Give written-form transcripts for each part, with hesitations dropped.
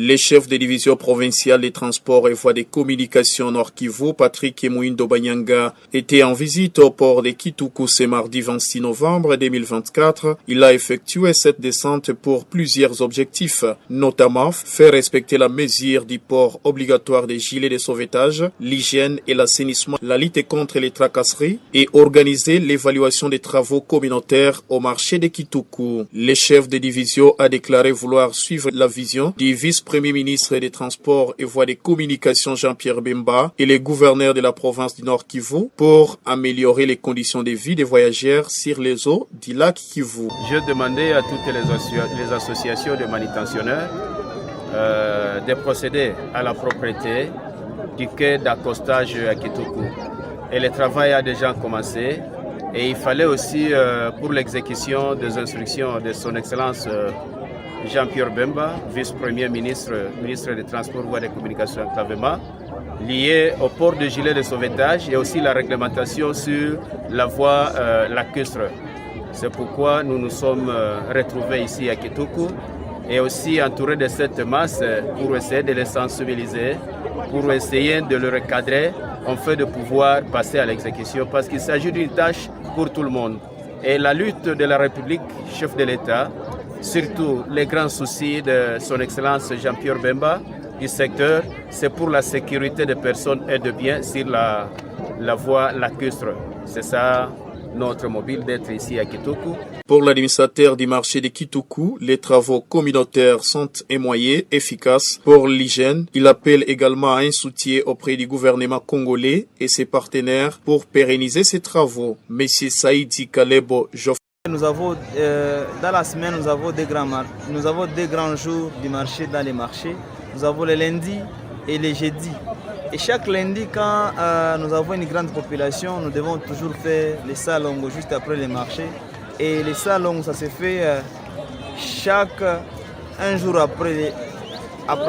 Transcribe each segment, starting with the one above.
Les chefs des divisions provinciales des transports et voies des communications Nord Kivu, Patrick Mouindo Banyanga, étaient en visite au port de Kituku ce mardi 26 novembre 2024. Il a effectué cette descente pour plusieurs objectifs, notamment faire respecter la mesure du port obligatoire des gilets de sauvetage, l'hygiène et l'assainissement, la lutte contre les tracasseries et organiser l'évaluation des travaux communautaires au marché de Kituku. Le chef de division a déclaré vouloir suivre la vision du vice-premier ministre des Transports et Voies des Communications Jean-Pierre Bemba et les gouverneurs de la province du Nord Kivu pour améliorer les conditions de vie des voyageurs sur les eaux du lac Kivu. Je demandais à toutes les associations de manutentionnaires de procéder à la propriété du quai d'accostage à Kituku. Et le travail a déjà commencé. Et il fallait aussi, pour l'exécution des instructions de son Excellence Jean-Pierre Bemba, vice-premier ministre, ministre des Transports, Voies des Communications et Clavema, lié au port de gilet de sauvetage et aussi la réglementation sur la voie lacustre. C'est pourquoi nous nous sommes retrouvés ici à Kituku et aussi entourés de cette masse pour essayer de les sensibiliser, pour essayer de le recadrer en fait de pouvoir passer à l'exécution parce qu'il s'agit d'une tâche pour tout le monde. Et la lutte de la République, chef de l'État, surtout les grands soucis de son Excellence Jean-Pierre Bemba du secteur, c'est pour la sécurité des personnes et de biens sur la voie lacustre. C'est ça notre mobile d'être ici à Kituku. Pour l'administrateur du marché de Kituku, les travaux communautaires sont moyens efficaces pour l'hygiène. Il appelle également à un soutien auprès du gouvernement congolais et ses partenaires pour pérenniser ces travaux. Monsieur Saïdi Kalebo Joffre. Nous avons, dans la semaine, nous avons deux grands jours du marché dans les marchés. Nous avons le lundi et le jeudi. Et chaque lundi, quand nous avons une grande population, nous devons toujours faire les salons juste après les marchés. Et les salons, ça se fait un jour après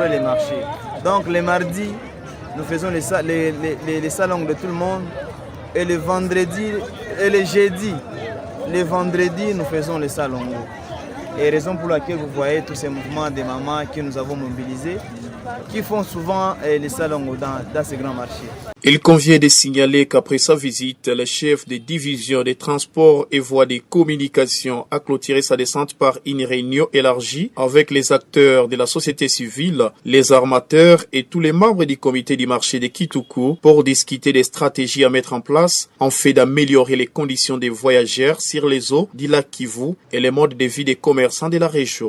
les marchés. Donc les mardis, nous faisons les salons de tout le monde. Et le vendredi et le jeudi, les vendredis, nous faisons les salons. Et raison pour laquelle vous voyez tous ces mouvements des mamans que nous avons mobilisés, qui font souvent les salons dans ces grands marchés. Il convient de signaler qu'après sa visite, le chef de division des transports et voies des communications a clôturé sa descente par une réunion élargie avec les acteurs de la société civile, les armateurs et tous les membres du comité du marché de Kituku pour discuter des stratégies à mettre en place en fait d'améliorer les conditions des voyageurs sur les eaux du lac Kivu et les modes de vie des commerçants de la région.